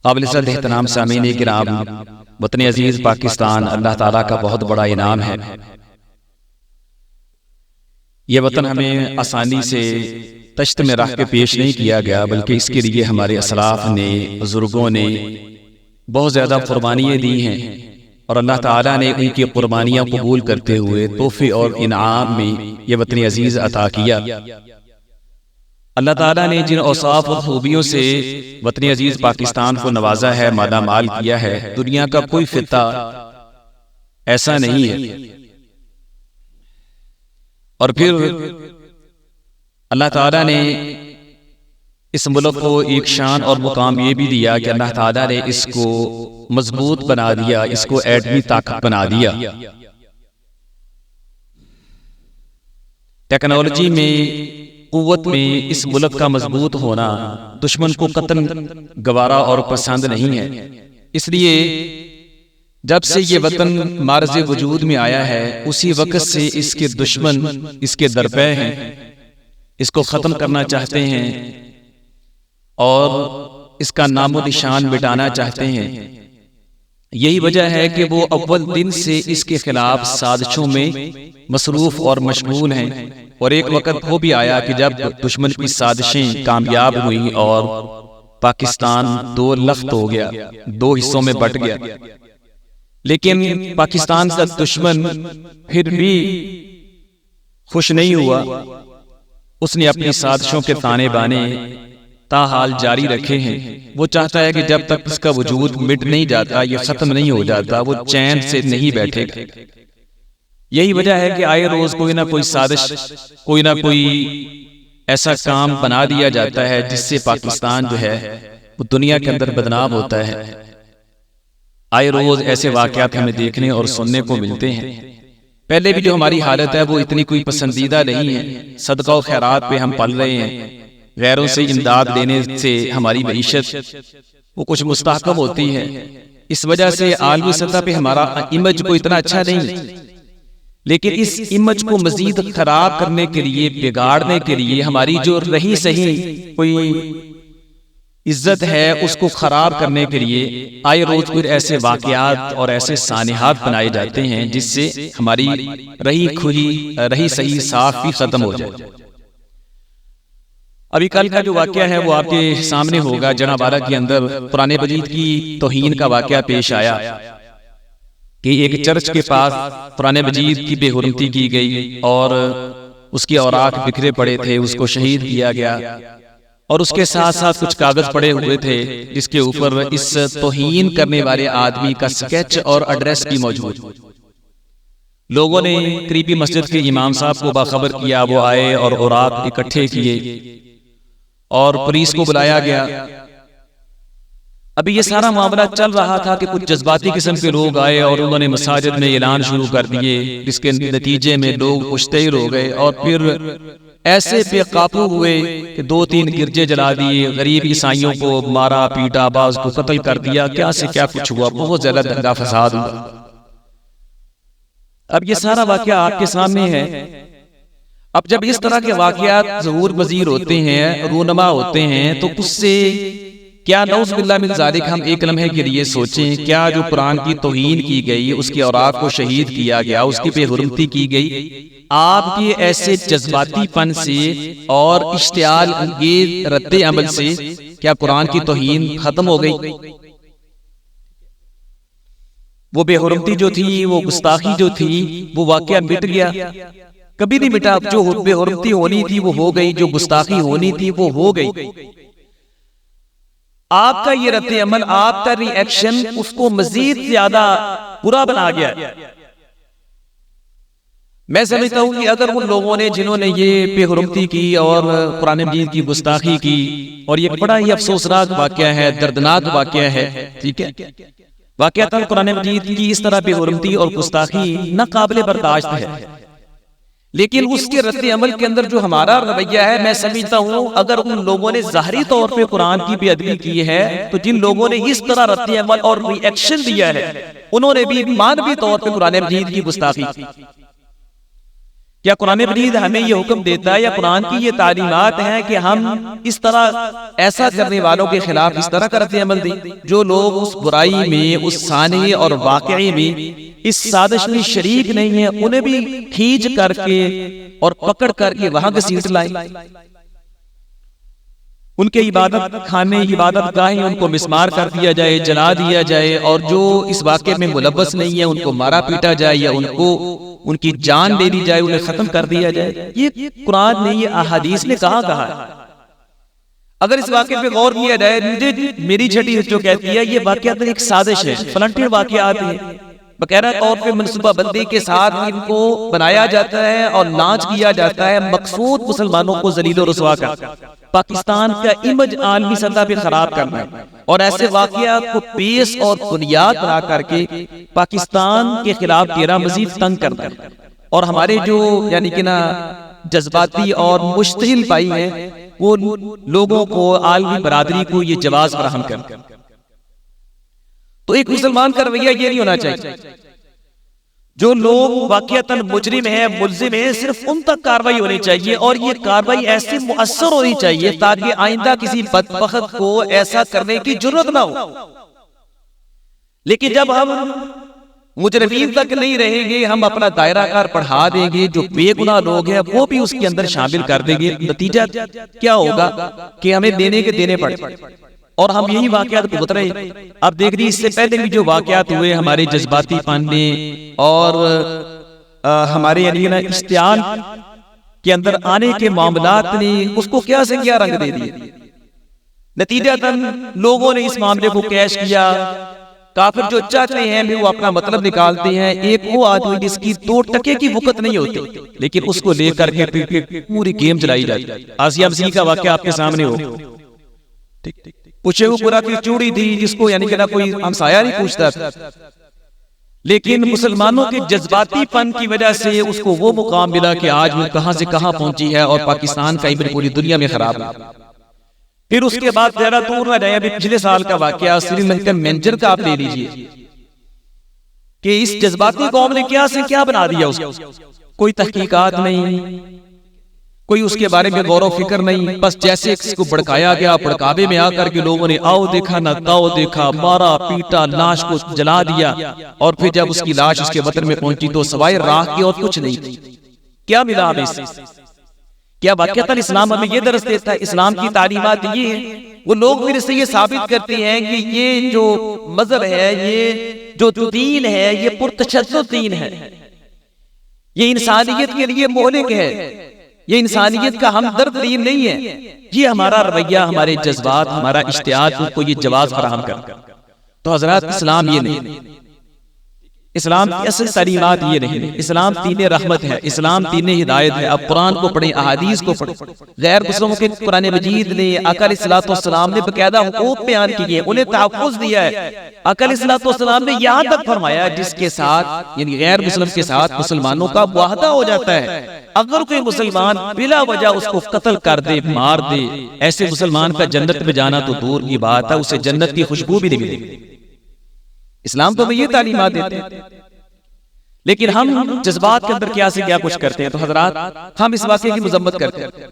قابل عزت احترام سامعین کرام، وطن عزیز پاکستان اللہ تعالیٰ کا بہت بڑا انعام ہے۔ یہ وطن ہمیں آسانی سے تشت میں رکھ کے پیش نہیں کیا گیا، بلکہ اس کے لیے ہمارے اسلاف نے، بزرگوں نے بہت زیادہ قربانیاں دی ہیں، اور اللہ تعالیٰ نے ان کی قربانیاں قبول کرتے ہوئے تحفے اور انعام میں یہ وطن عزیز عطا کیا۔ اللہ تعالیٰ نے جن اوصاف اور خوبیوں سے وطن عزیز پاکستان کو نوازا ہے، مالا مال کیا ہے، دنیا کا کوئی خطہ ایسا نہیں ہے۔ اور پھر اللہ تعالیٰ نے اس ملک کو ایک شان اور مقام یہ بھی دیا کہ اللہ تعالیٰ نے اس کو مضبوط بنا دیا، اس کو ایٹمی طاقت بنا دیا۔ ٹیکنالوجی میں، قوت میں اس ملک کا مضبوط ہونا دشمن کو قطعاً گوارا اور پسند نہیں ہے۔ اس لیے جب سے یہ وطن معرض وجود میں آیا ہے، اسی وقت سے اس کے دشمن اس کے درپے ہیں، اس کو ختم کرنا چاہتے ہیں اور اس کا نام و نشان مٹانا چاہتے ہیں۔ یہی وجہ ہے کہ وہ اول دن سے اس کے خلاف سازشوں میں مصروف اور مشغول ہیں، اور ایک وقت وہ بھی آیا کہ جب دشمن کی سازشیں کامیاب ہوئیں اور پاکستان دو لخت ہو گیا، دو حصوں میں بٹ گیا۔ لیکن پاکستان کا دشمن پھر بھی خوش نہیں ہوا، اس نے اپنی سازشوں کے تانے بانے تاحال جاری رکھے ہیں۔ وہ چاہتا ہے کہ جب تک اس کا وجود مٹ نہیں جاتا، یہ ختم نہیں ہو جاتا، وہ چین سے نہیں بیٹھے گا۔ یہی وجہ ہے کہ آئے روز کوئی نہ کوئی سازش، کوئی نہ کوئی ایسا کام بنا دیا جاتا ہے جس سے پاکستان جو ہے وہ دنیا کے اندر بدنام ہوتا ہے۔ آئے روز ایسے واقعات ہمیں دیکھنے اور سننے کو ملتے ہیں۔ پہلے بھی جو ہماری حالت ہے وہ اتنی کوئی پسندیدہ نہیں ہے۔ صدقہ و خیرات پہ ہم پل رہے ہیں، غیروں سے امداد لینے سے ہماری معیشت وہ کچھ مستحکم ہوتی ہے۔ اس وجہ سے عالمی سطح پہ ہمارا امیج کو اتنا اچھا نہیں، لیکن اس امیج کو مزید خراب کرنے کے لیے، بگاڑنے کے لیے، ہماری جو رہی صحیح کوئی عزت ہے اس کو خراب کرنے کے لیے آئے روز پھر ایسے واقعات اور ایسے سانحات بنائے جاتے ہیں جس سے ہماری رہی کھلی، رہی صحیح صاف بھی ختم ہو جائے۔ ابھی کل کا جو واقعہ ہے وہ آپ کے سامنے ہوگا۔ جناب والا کے اندر قرآن مجید کی توہین کا واقعہ پیش آیا کہ ایک چرچ کے پاس قرآن مجید کی بے حرمتی کی گئی اور اس کے اوراق بکھرے پڑے تھے، اس کو شہید کیا گیا، اور اس کے ساتھ ساتھ کچھ کاغذ پڑے ہوئے تھے جس کے اوپر اس توہین کرنے والے آدمی کا سکیچ اور ایڈریس بھی موجود۔ لوگوں نے قریبی مسجد کے امام صاحب کو باخبر کیا، وہ آئے اور اوراق اکٹھے کیے اور پولیس کو بلایا گیا۔ ابھی یہ سارا معاملہ چل رہا تھا کہ کچھ جذباتی قسم کے لوگ آئے اور انہوں نے مساجد میں اعلان شروع کر دیے، جس کے نتیجے میں لوگ مشتعل ہو گئے اور پھر ایسے بے قابو ہوئے کہ 2-3 گرجے جلا دیے، غریب عیسائیوں کو مارا پیٹا، بعض کو قتل کر دیا، کیا سے کیا کچھ ہوا، بہت زیادہ دنگا فساد ہوا۔ اب یہ سارا واقعہ آپ کے سامنے ہے۔ اب جب اس طرح کے واقعات ظہور پذیر ہوتے ہیں، رونما ہوتے ہیں، تو اس سے کیا نعوذ باللہ من ذالک ہم ایک لمحے کے لیے سوچیں، کیا جو قرآن کی توہین کی گئی، اس کے اوراق کو شہید کیا گیا، اس کی بے حرمتی کی گئی، آپ کے ایسے جذباتی پن سے اور اشتعال انگیز رد عمل سے کیا قرآن کی توہین ختم ہو گئی؟ وہ بے حرمتی جو تھی، وہ گستاخی جو تھی، وہ واقعہ مٹ گیا؟ کبھی نہیں مٹا۔ جو بے حرمتی ہونی تھی وہ ہو گئی، جو گستاخی ہونی تھی وہ ہو گئی۔ آپ کا یہ رد عمل، آپ کا ری ایکشن اس کو مزید زیادہ برا بنا گیا۔ میں سمجھتا ہوں کہ اگر ان لوگوں نے جنہوں نے یہ بے حرمتی کی اور قرآن مجید کی گستاخی کی، اور یہ بڑا ہی افسوسناک واقعہ ہے، دردناک واقعہ ہے، ٹھیک ہے، واقعات قرآن مجید کی اس طرح بے حرمتی اور گستاخی ناقابل برداشت ہے، لیکن اس کے رد عمل کے اندر جو ہمارا رویہ ہے، میں سمجھتا ہوں اگر ان لوگوں نے ظاہری طور پہ قرآن کی بے ادبی کی ہے، تو جن لوگوں نے اس طرح رد عمل اور ری ایکشن دیا ہے، انہوں نے بھی مانوی طور پہ قرآن مجید کی گستاخی کی۔ کیا قرآن مجید ہمیں یہ حکم دیتا ہے یا قرآن کی یہ تعلیمات ہیں کہ ہم اس طرح ایسا کرنے والوں کے خلاف اس طرح کا رد عمل دیں؟ جو لوگ اس برائی میں، اس سانحے اور واقعے میں، اس سازش میں شریک نہیں ہیں، انہیں بھی کھینچ کر کے اور پکڑ کر کے وہاں گھسیٹ لائیں، ان کے عبادت خانے، عبادت گاہیں، ان کو مسمار کر دیا جائے، جلا دیا جائے، اور جو اس واقعے میں ملوث نہیں ہے ان کو مارا پیٹا جائے یا ان کی جان لے لی جائے، انہیں ختم کر دیا جائے۔ یہ قرآن نے، یہ احادیث نے کہاں کہا ہے؟ اگر اس واقعے پہ غور کیا جائے، میری چھٹی جو کہتی ہے یہ واقعات ایک سازش ہے، فلنٹر واقعات ہیں، باقاعدہ طور پہ منصوبہ بندی کے ساتھ ان کو بنایا جاتا ہے اور لانچ کیا جاتا ہے، مقصود مسلمانوں کو ذلیل و رسوا کر پاکستان کا امیج عالمی سطح پہ خراب کرنا ہے، اور ایسے واقعات کو بیس اور بنیاد بنا کر کے پاکستان کے خلاف گھیرا مزید تنگ کرنا ہے، اور ہمارے جو یعنی کہ نا جذباتی اور مشتعل بھائی ہیں وہ لوگوں کو، عالمی برادری کو یہ جواز فراہم کرنا۔ تو ایک مسلمان کا رویہ یہ نہیں ہونا چاہیے، جو لوگ واقعتاً مجرم ہیں، ملزم ہیں، صرف ان تک کاروائی ہونی چاہیے، اور یہ کاروائی ایسی مؤثر ہونی چاہیے تاکہ آئندہ کسی بدبخت کو ایسا کرنے کی جرات نہ ہو۔ لیکن جب ہم مجرمین تک نہیں رہیں گے، ہم اپنا دائرہ کار بڑھا دیں گے، جو بے گناہ لوگ ہیں وہ بھی اس کے اندر شامل کر دیں گے، نتیجہ کیا ہوگا کہ ہمیں دینے کے دینے پڑے، اور ہم یہی واقعات کو بتا رہے ہیں۔ اب دیکھ رہی اس سے پہلے بھی جو واقعات ہوئے ہمارے جذباتی فن نے اور ہمارے یعنی اشتعال کے اندر آنے کے معاملات نے اس کو کیا سے کیا رنگ دے دیا، نتیجہ لوگوں نے اس معاملے کو کیش کیا۔ کافر جو چاہتے ہیں وہ اپنا مطلب نکالتے ہیں، ایک وہ آدمی جس کی 2 ٹکے کی وقت نہیں ہوتی لیکن اس کو لے کر کے پوری گیم چلائی جاتی۔ آسیہ مسیح کا واقعہ آپ کے سامنے ہو، پوچھے وہ پورا کی چوڑی تھی جس کو یعنی کہ نہ کوئی ہمسایہ نہیں پوچھتا، لیکن مسلمانوں کے جذباتی پن کی وجہ سے اس کو وہ مقام ملا کہ آج وہ کہاں سے کہاں پہنچی ہے، اور پاکستان کا امیج پوری دنیا میں خراب ہے۔ پھر اس کے بعد زیادہ دور نہ جائیں، ابھی پچھلے سال کا واقعہ سری لنکن مینیجر کا آپ لے لیجئے کہ اس جذباتی قوم نے کیا سے کیا بنا دیا، اس کوئی تحقیقات نہیں، کوئی اس کے بارے میں غور و فکر نہیں، بس جیسے کسی کو بڑکایا گیا، بڑکاوے میں آ کر کے لوگوں نے آؤ دیکھا نہ تاؤ دیکھا، مارا پیٹا، لاش کو جلا دیا، اور پھر جب اس کی لاش اس کے وطن میں پہنچی تو سوائے راکھ کے اور کچھ نہیں تھی۔ کیا ملا ہمیں اس سے؟ کیا واقعتاً اسلام ہمیں یہ درس دیتا ہے؟ اسلام کی تعلیمات یہ ہے۔ وہ لوگ پھر اس سے یہ ثابت کرتے ہیں کہ یہ جو مذہب ہے، یہ جو دین ہے، یہ پرتشدد دین ہے، یہ انسانیت کے لیے مہلک ہے، یہ انسانیت کا ہمدرد دین نہیں ہے۔ یہ ہمارا رویہ، ہمارے جذبات، ہمارا اشتعال کو یہ جواز فراہم کرتا۔ تو حضرات اسلام یہ نہیں، اسلام کی اصل تعلیمات یہ نہیں، اسلام دین رحمت ہے، اسلام دین ہدایت ہے۔ اب قرآن کو پڑھیں، احادیث کو پڑھیں، غیر مسلموں کے قرآن مجید نے آقا علیہ الصلوۃ والسلام نے باقاعدہ حقوق بیان کیے، انہیں تحفظ دیا ہے۔ آقا علیہ الصلوۃ والسلام نے یہاں تک فرمایا جس کے ساتھ یعنی غیر مسلم کے ساتھ مسلمانوں کا معاہدہ ہو جاتا ہے، اگر کوئی مسلمان بلا وجہ اس کو قتل کر دے، مار دے، ایسے مسلمان کا جنت میں جانا تو دور کی بات ہے، اسے جنت کی خوشبو بھی نہیں ملے گی۔ اسلام تو یہ تعلیمات دیتے ہیں، لیکن ہم جذبات کے اندر کیا سے کیا کچھ کرتے ہیں۔ تو حضرات ہم اس واقعے کی مذمت کرتے ہیں،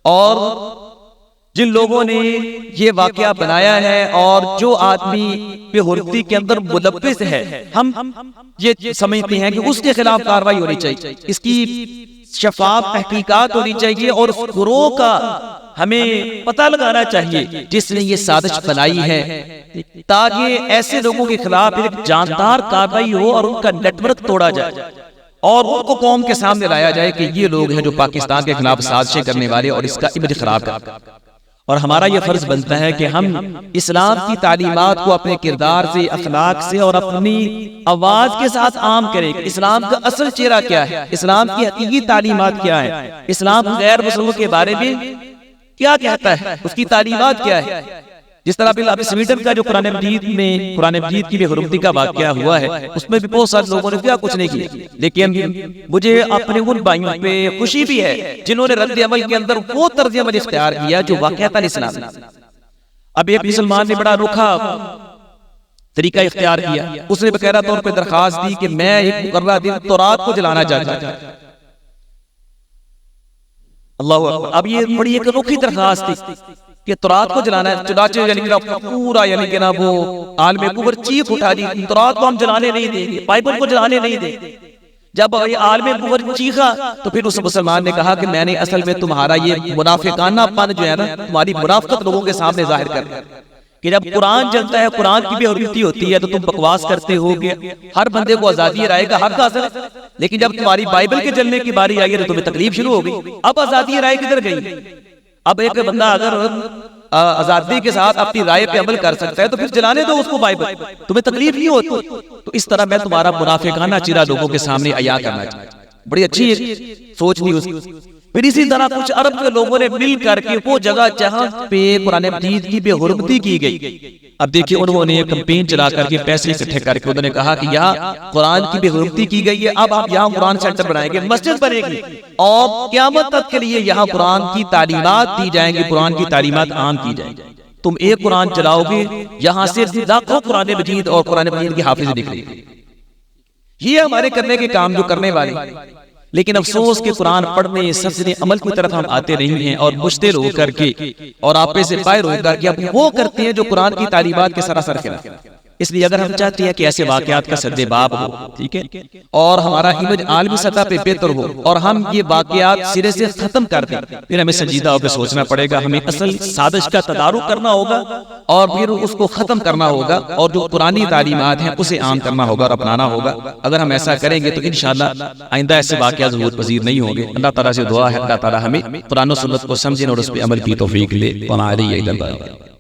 اور جن لوگوں نے یہ واقعہ بنایا ہے اور جو آدمی بے حرمتی کے اندر ملوث ہے، ہم یہ سمجھتے ہیں کہ اس کے خلاف کارروائی ہونی چاہیے، اس کی شفاف تحقیقات ہونی چاہیے، اور اس گروہ کا ہمیں پتہ لگانا چاہیے جس نے یہ سازش بنائی ہے، تاکہ ایسے لوگوں کے خلاف ایک جاندار کارروائی ہو اور ان کا نیٹ ورک توڑا جائے، اور ان کو قوم کے سامنے لایا جائے کہ یہ لوگ ہیں جو پاکستان کے خلاف سازشیں کرنے والے اور اس کا امیج خراب کرتے ہیں۔ اور ہمارا یہ فرض بنتا ہے کہ ہم اسلام کی تعلیمات کو اپنے کردار سے، اخلاق سے اور اپنی آواز کے ساتھ عام کریں کہ اسلام کا اصل چہرہ کیا ہے، اسلام کی حقیقی تعلیمات کیا ہے، اسلام غیر مسلموں کے بارے میں کیا کہتا ہے، اس کی تعلیمات کیا ہے۔ جس طرح ابھی سویڈن کا جو قرآن مجید کی بے حرمتی کا واقعہ ہوا ہے، اس میں بھی بہت سارے لوگوں نے کیا کچھ نہیں کیا، لیکن مجھے اپنے ان بھائیوں پہ خوشی بھی ہے جنہوں نے رد عمل کے اندر وہ طرز عمل اختیار کیا جو واقعتاً اسلام ہے۔ اب ایک مسلمان نے بڑا انوکھا طریقہ اختیار کیا، اس نے باقاعدہ طور پہ درخواست دی کہ میں ایک مقررہ دن تورات کو جلانا چاہتا ہوں، اللہ اکبر. اب یہ بڑی ایک انوکھی درخواست تھی کہ تورات کو جلانا ہے. چنانچہ یعنی کہ پورا یعنی کہ نا وہ عالم کفر چیخ اٹھا جی تورات کو ہم جلانے نہیں دیں گے, بائبل کو جلانے نہیں دیں گے. جب یہ عالم کفر چیخا تو پھر اس مسلمان نے کہا کہ میں نے اصل میں تمہارا یہ منافقانہ پن جو ہے نا, تمہاری منافقت لوگوں کے سامنے ظاہر کر کہ جب قرآن چلتا ہے, قرآن کی بے حرمتی ہوتی ہے تو تم بکواس کرتے ہو کہ ہر بندے کو آزادی رائے کا حق حاصل ہے, لیکن جب تمہاری بائبل کے جلنے کی باری آئی ہے تو تمہیں تکلیف شروع ہو گئی. اب آزادی رائے کدھر گئی؟ اب ایک بندہ اگر آزادی کے ساتھ اپنی رائے پہ عمل کر سکتا ہے تو پھر جلانے دو اس کو بائبل, تمہیں تکلیف نہیں ہوتی. تو اس طرح میں تمہارا منافقانہ چہرہ لوگوں کے سامنے عیاں کرنا چاہتا ہوں. بڑی اچھی سوچ تھی اس کی. پھر اسی طرح کچھ عرب کے لوگوں نے مل کر کے وہ جگہ جہاں پہ قرآن مجید کی بے حرمتی کی گئی, اب دیکھیں انہوں نے کمپین چلا کر کے پیسے اکٹھے کر کے انہوں نے کہا کہ یہاں قرآن کی بے حرمتی کی گئی ہے, اب آپ یہاں قرآن سینٹر بنائیں گے, مسجد بنے گی اور قیامت تک کے لیے یہاں قرآن کی تعلیمات دی جائیں گی, قرآن کی تعلیمات عام کی جائیں گی. تم ایک قرآن چلاؤ گے, یہاں سے لاکھوں قرآن مجید اور قرآن مجید کی حافظ نکلے گی. یہ ہمارے کرنے کے کام جو کرنے والے, لیکن افسوس کہ قرآن پڑھنے سمجھنے عمل کی طرف ہم آتے نہیں ہیں اور مشتل ہو کر کے اور آپے سے باہر ہو کر کے وہ کرتے ہیں جو قرآن کی تعلیمات کے سراسر خلاف. اس لیے اگر ہم چاہتے ہیں کہ ایسے واقعات کا سد باب ہو, ٹھیک ہے, اور ہمارا امیج عالمی سطح پہ بہتر ہو اور ہم یہ واقعات سرے سے ختم کر دیں, پھر ہمیں سنجیدہ ہو کے سوچنا پڑے گا, ہمیں اصل سازش کا تدارک کرنا ہوگا اور پھر اس کو ختم کرنا ہوگا اور جو قرآنی تعلیمات ہیں اسے عام کرنا ہوگا اور اپنانا ہوگا. اگر ہم ایسا کریں گے تو انشاءاللہ آئندہ ایسے واقعات ظہور پذیر نہیں ہوں گے. اللہ تعالیٰ سے دعا ہے اللہ تعالیٰ ہمیں قرآن و سنت کو سمجھیں اور اس پہ عمل کی توفیق لے. وما علیہ الا البلاغ.